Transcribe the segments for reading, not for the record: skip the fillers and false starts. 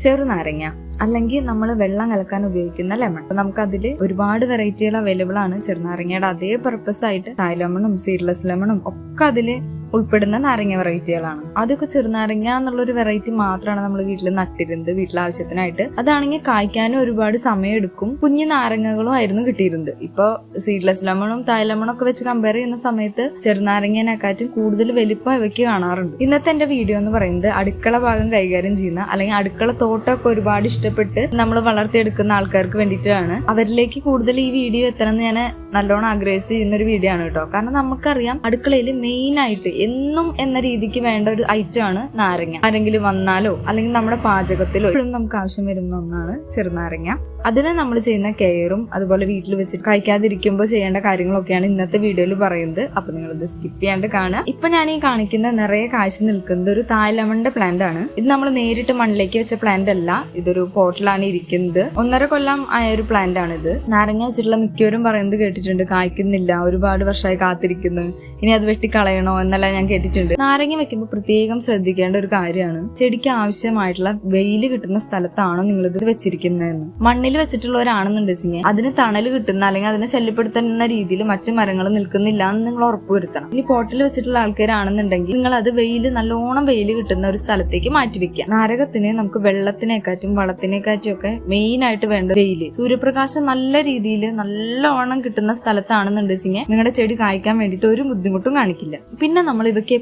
ചെറുനാരങ്ങ അല്ലെങ്കിൽ നമ്മൾ വെള്ളം കലക്കാൻ ഉപയോഗിക്കുന്ന ലെമൺ. നമുക്ക് അതിൽ ഒരുപാട് വെറൈറ്റികൾ അവൈലബിൾ ആണ്. ചെറുനാരങ്ങയുടെ അതേ പർപ്പസ് ആയിട്ട് തായ് ലെമണും സീഡ്ലെസ് ലെമണും ഒക്കെ അതിൽ ഉൾപ്പെടുന്ന നാരങ്ങ വെറൈറ്റികളാണ്. അതൊക്കെ ചെറുനാരങ്ങ എന്നുള്ളൊരു വെറൈറ്റി മാത്രമാണ് നമ്മൾ വീട്ടിൽ നട്ടിരുന്നത് വീട്ടിലെ ആവശ്യത്തിനായിട്ട്. അതാണെങ്കിൽ കായ്ക്കാനും ഒരുപാട് സമയം എടുക്കും. കുഞ്ഞു നാരങ്ങകളും ആയിരുന്നു കിട്ടിയിരുന്നത്. ഇപ്പൊ സീഡ്ലെസ് ലെമണും തായ് ലെമണും ഒക്കെ വെച്ച് കമ്പയർ ചെയ്യുന്ന സമയത്ത് ചെറുനാരങ്ങനെക്കാട്ടും കൂടുതൽ വലിപ്പം ഇവയ്ക്ക് കാണാറുണ്ട്. ഇന്നത്തെ എന്റെ വീഡിയോ എന്ന് പറയുന്നത് അടുക്കള ഭാഗം കൈകാര്യം ചെയ്യുന്ന അല്ലെങ്കിൽ അടുക്കള തോട്ടമൊക്കെ ഒരുപാട് ഇഷ്ടപ്പെട്ട് നമ്മൾ വളർത്തിയെടുക്കുന്ന ആൾക്കാർക്ക് വേണ്ടിയിട്ടാണ്. അവരിലേക്ക് കൂടുതൽ ഈ വീഡിയോ എത്തണമെന്ന് ഞാൻ നല്ലോണം ആഗ്രഹിച്ച് ചെയ്യുന്ന ഒരു വീഡിയോ ആണ് കേട്ടോ. കാരണം നമുക്കറിയാം അടുക്കളയിൽ മെയിൻ ആയിട്ട് എന്നും എന്ന രീതിക്ക് വേണ്ട ഒരു ഐറ്റം ആണ് നാരങ്ങ. ആരെങ്കിലും വന്നാലോ അല്ലെങ്കിൽ നമ്മുടെ പാചകത്തിലോ എപ്പോഴും നമുക്ക് ആവശ്യം വരുന്ന ഒന്നാണ് ചെറുനാരങ്ങ. അതിന് നമ്മൾ ചെയ്യുന്ന കെയറും അതുപോലെ വീട്ടിൽ വെച്ചിട്ട് കഴിക്കാതിരിക്കുമ്പോൾ ചെയ്യേണ്ട കാര്യങ്ങളൊക്കെയാണ് ഇന്നത്തെ വീഡിയോയിൽ പറയുന്നത്. അപ്പൊ നിങ്ങളിത് സ്കിപ്പ് ചെയ്യാണ്ട് കാണുക. ഇപ്പൊ ഞാൻ ഈ കാണിക്കുന്ന നിറയെ കാഴ്ച നിൽക്കുന്നത് ഒരു തായ് ലെമണിന്റെ പ്ലാന്റ് ആണ്. ഇത് നമ്മൾ നേരിട്ട് മണ്ണിലേക്ക് വെച്ച പ്ലാന്റ് അല്ല, ഇതൊരു പോട്ടിലാണ് ഇരിക്കുന്നത്. 1.5 കൊല്ലം ആയ ഒരു പ്ലാന്റ് ആണ് ഇത്. നാരങ്ങ വെച്ചിട്ടുള്ള മിക്കവരും പറയുന്നത് കേട്ടിട്ടുണ്ട്, കായ്ക്കുന്നില്ല, ഒരുപാട് വർഷമായി കാത്തിരിക്കുന്നു, ഇനി അത് വെട്ടിക്കളയണോ എന്നെല്ലാം ഞാൻ കേട്ടിട്ടുണ്ട്. നാരങ്ങ വെക്കുമ്പോൾ പ്രത്യേകം ശ്രദ്ധിക്കേണ്ട ഒരു കാര്യമാണ് ചെടിക്ക് ആവശ്യമായിട്ടുള്ള വെയിൽ കിട്ടുന്ന സ്ഥലത്താണോ നിങ്ങൾ ഇത് വെച്ചിരിക്കുന്നതെന്ന്. മണ്ണിൽ വെച്ചിട്ടുള്ളവരാണെന്നുണ്ടെങ്കിൽ അതിന് തണൽ കിട്ടുന്ന അല്ലെങ്കിൽ അതിനെ ശല്യപ്പെടുത്തുന്ന രീതിയിൽ മറ്റു മരങ്ങൾ നിൽക്കുന്നില്ല എന്ന് നിങ്ങൾ ഉറപ്പുവരുത്തണം. ഇനി പോട്ടിൽ വെച്ചിട്ടുള്ള ആൾക്കാരാണെന്നുണ്ടെങ്കിൽ നിങ്ങൾ അത് നല്ലോണം വെയിൽ കിട്ടുന്ന ഒരു സ്ഥലത്തേക്ക് മാറ്റിവെക്കുക. നാരകത്തിന് നമുക്ക് വെള്ളത്തിനെക്കാറ്റും വളത്തിനെക്കാറ്റും ഒക്കെ മെയിൻ ആയിട്ട് വേണ്ട വെയില്, സൂര്യപ്രകാശം നല്ല രീതിയിൽ നല്ലോണം കിട്ടുന്ന സ്ഥലത്താണെന്നുണ്ടെങ്കിൽ നിങ്ങളുടെ ചെടി കായ്ക്കാൻ വേണ്ടിയിട്ട് ഒരു ബുദ്ധിമുട്ടും കാണിക്കില്ല. പിന്നെ നമ്മൾ ഇവയ്ക്ക്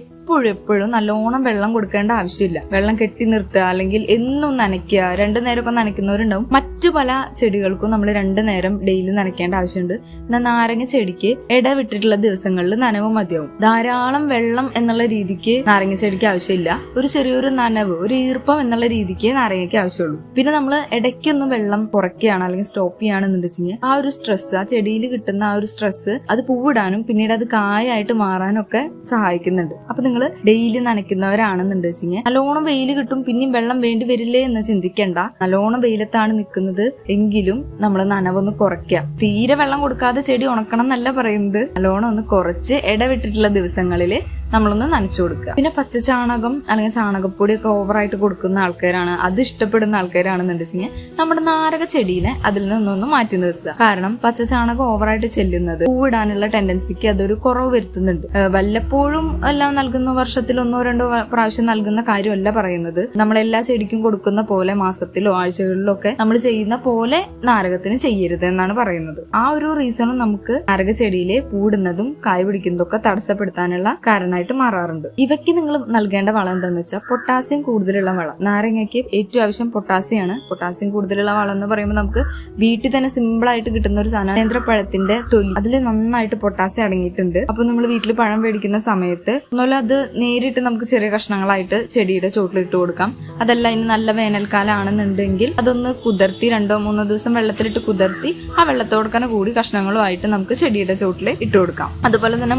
എപ്പോഴും നല്ലോണം വെള്ളം കൊടുക്കേണ്ട ആവശ്യമില്ല. വെള്ളം കെട്ടി നിർത്തുക അല്ലെങ്കിൽ എന്നും നനയ്ക്കുക. 2 നേരമൊക്കെ നനയ്ക്കുന്നവരുണ്ടാവും. മറ്റു പല ചെടികൾക്കും നമ്മൾ 2 നേരം ഡെയിലി നനയ്ക്കേണ്ട ആവശ്യമുണ്ട്. എന്നാൽ നാരങ്ങ ചെടിക്ക് ഇടവിട്ടിട്ടുള്ള ദിവസങ്ങളിൽ നനവ് മതിയാവും. ധാരാളം വെള്ളം എന്നുള്ള രീതിക്ക് നാരങ്ങ ചെടിക്ക് ആവശ്യമില്ല. ഒരു ചെറിയൊരു നനവ്, ഒരു ഈർപ്പം എന്നുള്ള രീതിക്ക് നാരങ്ങയ്ക്ക് ആവശ്യമുള്ളൂ. പിന്നെ നമ്മൾ ഇടയ്ക്കൊന്ന് വെള്ളം കുറയ്ക്കുകയാണ് അല്ലെങ്കിൽ സ്റ്റോപ്പ് ചെയ്യുകയാണെന്നുണ്ടെങ്കിൽ ആ ഒരു സ്ട്രെസ്, ആ ചെടിയിൽ കിട്ടുന്ന ആ ഒരു സ്ട്രെസ് അത് പൂവിടാനും പിന്നീട് അത് കായായിട്ട് മാറാനും ഒക്കെ സഹായിക്കുന്നുണ്ട്. അപ്പൊ നിങ്ങൾ ഡെയിലി നനയ്ക്കുന്നവരാണെന്നുണ്ടെങ്കിൽ നല്ലോണം വെയിൽ കിട്ടും, പിന്നെയും വെള്ളം വേണ്ടി വരില്ലേ എന്ന് ചിന്തിക്കേണ്ട. നല്ലോണം വെയിലത്താണ് നിൽക്കുന്നത് എങ്കിലും നമ്മൾ നനവൊന്ന് കുറയ്ക്കുക. തീരെ വെള്ളം കൊടുക്കാതെ ചെടി ഉണക്കണം എന്നല്ല പറയുന്നത്. നല്ലോണം ഒന്ന് കുറച്ച് ഇടവിട്ടിട്ടുള്ള ദിവസങ്ങളിൽ നമ്മളൊന്ന് നനച്ചു കൊടുക്കുക. പിന്നെ പച്ചച്ചാണകം അല്ലെങ്കിൽ ചാണകപ്പൊടി ഒക്കെ ഓവറായിട്ട് കൊടുക്കുന്ന ആൾക്കാരാണ്, അത് ഇഷ്ടപ്പെടുന്ന ആൾക്കാരാണെന്നുണ്ടെങ്കിൽ നമ്മുടെ നാരക ചെടീനെ അതിൽ നിന്നൊന്ന് മാറ്റി നിർത്തുക. കാരണം പച്ചച്ചാണകം ഓവറായിട്ട് ചെല്ലുന്നത് പൂവിടാനുള്ള ടെൻഡൻസിക്ക് അതൊരു കുറവ് വരുത്തുന്നുണ്ട്. വല്ലപ്പോഴും എല്ലാം നൽകുന്ന, വർഷത്തിൽ 1-2 പ്രാവശ്യം നൽകുന്ന കാര്യമല്ല പറയുന്നത്. നമ്മൾ എല്ലാ ചെടിക്കും കൊടുക്കുന്ന പോലെ മാസത്തിലോ ആഴ്ചകളിലോ ഒക്കെ നമ്മൾ ചെയ്യുന്ന പോലെ നാരകത്തിന് ചെയ്യരുത് എന്നാണ് പറയുന്നത്. ആ ഒരു റീസണും നമുക്ക് നാരക ചെടിയിലെ പൂടുന്നതും കായ് പിടിക്കുന്നതും ഒക്കെ തടസ്സപ്പെടുത്താനുള്ള കാരണം മാറാറുണ്ട്. ഇവയ്ക്ക് നിങ്ങൾ നൽകേണ്ട വളം എന്താണെന്ന് വെച്ചാൽ പൊട്ടാസ്യം കൂടുതലുള്ള വളം. നാരങ്ങയ്ക്ക് ഏറ്റവും ആവശ്യം പൊട്ടാസ്യം ആണ്. പൊട്ടാസ്യം കൂടുതലുള്ള വളം എന്ന് പറയുമ്പോൾ നമുക്ക് വീട്ടിൽ തന്നെ സിമ്പിൾ ആയിട്ട് കിട്ടുന്ന ഒരു സാധനം നേന്ത്രപ്പഴത്തിന്റെ തൊലി, അതിൽ നന്നായിട്ട് പൊട്ടാസ്യം അടങ്ങിയിട്ടുണ്ട്. അപ്പൊ നമ്മൾ വീട്ടിൽ പഴം മേടിക്കുന്ന സമയത്ത് ഒന്നുമല്ല അത് നേരിട്ട് നമുക്ക് ചെറിയ കഷ്ണങ്ങളായിട്ട് ചെടിയുടെ ചോട്ടിലിട്ട് കൊടുക്കാം. അതല്ല ഇനി നല്ല വേനൽക്കാലം ആണെന്നുണ്ടെങ്കിൽ അതൊന്ന് കുതിർത്തി 2-3 ദിവസം വെള്ളത്തിലിട്ട് കുതിർത്തി ആ വെള്ളത്തോടക്കനെ കൂടി കഷ്ണങ്ങളുമായിട്ട് നമുക്ക് ചെടിയുടെ ചോട്ടിൽ ഇട്ട് കൊടുക്കാം. അതുപോലെ തന്നെ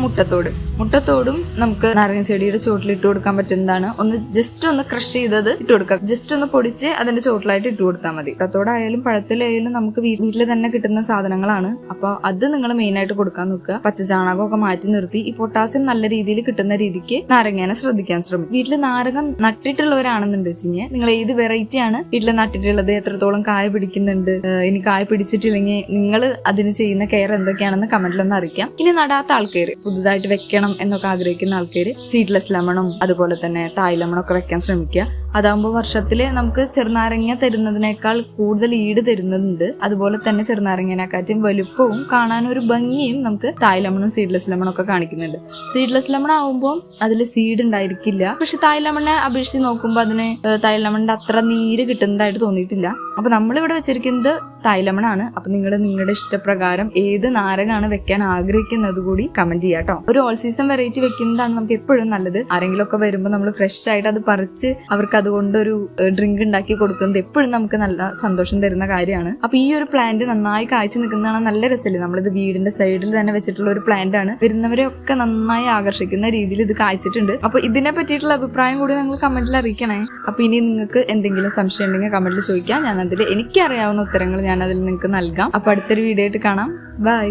മുട്ടത്തോടും നമുക്ക് നാരങ്ങ ചെടിയുടെ ചോട്ടിൽ ഇട്ട് കൊടുക്കാൻ പറ്റുന്നതാണ്. ജസ്റ്റ് ഒന്ന് ക്രഷ് ചെയ്തത് ഇട്ട് കൊടുക്കാം. ജസ്റ്റ് ഒന്ന് പൊടിച്ച് അതിന്റെ ചോട്ടിലായിട്ട് ഇട്ട് കൊടുത്താൽ മതി. മുട്ടത്തോടായാലും പഴത്തിലായാലും നമുക്ക് വീട്ടിൽ തന്നെ കിട്ടുന്ന സാധനങ്ങളാണ്. അപ്പൊ അത് നിങ്ങൾ മെയിൻ ആയിട്ട് കൊടുക്കാൻ നോക്കുക. പച്ചച്ചാണകമൊക്കെ മാറ്റി നിർത്തി ഈ പൊട്ടാസ്യം നല്ല രീതിയിൽ കിട്ടുന്ന രീതിക്ക് നാരങ്ങേനെ ശ്രദ്ധിക്കാൻ ശ്രമിക്കും. വീട്ടിൽ നാരങ്ങ നട്ടിട്ടുള്ളവരാണെന്നുണ്ടെങ്കിൽ നിങ്ങൾ ഏത് വെറൈറ്റി ആണ് വീട്ടിൽ നട്ടിട്ടുള്ളത്, എത്രത്തോളം കായ പിടിക്കുന്നുണ്ട്, ഇനി കായ പിടിച്ചിട്ടില്ലെങ്കിൽ നിങ്ങൾ അതിന് ചെയ്യുന്ന കെയർ എന്തൊക്കെയാണെന്ന് കമന്റിലൊന്ന് അറിയിക്കാം. ഇനി നടാത്ത ആൾക്കാർ, പുതുതായിട്ട് വെക്കണം എന്നൊക്കെ ആഗ്രഹിക്കുന്ന ആൾക്കാർ സീഡ്ലെസ് ലെമണും അതുപോലെ തന്നെ തായ് ലെമണും ഒക്കെ വെക്കാൻ ശ്രമിക്കുക. അതാകുമ്പോൾ വർഷത്തില് നമുക്ക് ചെറുനാരങ്ങ തരുന്നതിനേക്കാൾ കൂടുതൽ ഈട് തരുന്നുണ്ട്. അതുപോലെ തന്നെ ചെറുനാരങ്ങനെക്കാറ്റും വലുപ്പവും കാണാനൊരു ഭംഗിയും നമുക്ക് തായ് ലെമണും സീഡ്ലെസ് ലെമണും ഒക്കെ കാണിക്കുന്നുണ്ട്. സീഡ്ലെസ് ലെമൺ ആവുമ്പോൾ അതിൽ സീഡ് ഉണ്ടായിരിക്കില്ല. പക്ഷെ തായ് ലെമണിനെ അപേക്ഷിച്ച് നോക്കുമ്പോൾ അതിന് തായ് ലെമണിന്റെ അത്ര നീര് കിട്ടുന്നതായിട്ട് തോന്നിയിട്ടില്ല. അപ്പൊ നമ്മളിവിടെ വെച്ചിരിക്കുന്നത് തായ് ലെമൺ ആണ്. അപ്പൊ നിങ്ങളുടെ ഇഷ്ടപ്രകാരം ഏത് നാരങ്ങാണ് വെക്കാൻ ആഗ്രഹിക്കുന്നത് കൂടി കമന്റ് ചെയ്യാം കേട്ടോ. ഒരു ഓൾ സീസൺ വെറൈറ്റി വെക്കുന്നതാണ് നമുക്ക് എപ്പോഴും നല്ലത്. ആരെങ്കിലും ഒക്കെ വരുമ്പോൾ നമ്മൾ ഫ്രഷ് ആയിട്ട് അത് പറിച്ച് അവർക്ക് അതുകൊണ്ടൊരു ഡ്രിങ്ക് ഉണ്ടാക്കി കൊടുക്കുന്നത് എപ്പോഴും നമുക്ക് നല്ല സന്തോഷം തരുന്ന കാര്യമാണ്. അപ്പൊ ഈ ഒരു പ്ലാന്റ് നന്നായി കായ്ച്ചു നിൽക്കുന്നതാണ് നല്ല രസമല്ലേ. നമ്മളിത് വീടിന്റെ സൈഡിൽ തന്നെ വെച്ചിട്ടുള്ള ഒരു പ്ലാന്റ് ആണ്. വരുന്നവരെ ഒക്കെ നന്നായി ആകർഷിക്കുന്ന രീതിയിൽ ഇത് കായ്ച്ചിട്ടുണ്ട്. അപ്പൊ ഇതിനെ പറ്റിയിട്ടുള്ള അഭിപ്രായം കൂടി നിങ്ങൾ കമന്റിൽ അറിയിക്കണേ. അപ്പൊ ഇനി നിങ്ങൾക്ക് എന്തെങ്കിലും സംശയം ഉണ്ടെങ്കിൽ കമന്റിൽ ചോദിക്കാം. ഞാൻ അതിൽ എനിക്കറിയാവുന്ന ഉത്തരങ്ങൾ ഞാൻ അതിൽ നിങ്ങൾക്ക് നൽകാം. അപ്പൊ അടുത്തൊരു വീഡിയോ ആയിട്ട് കാണാം. ബൈ.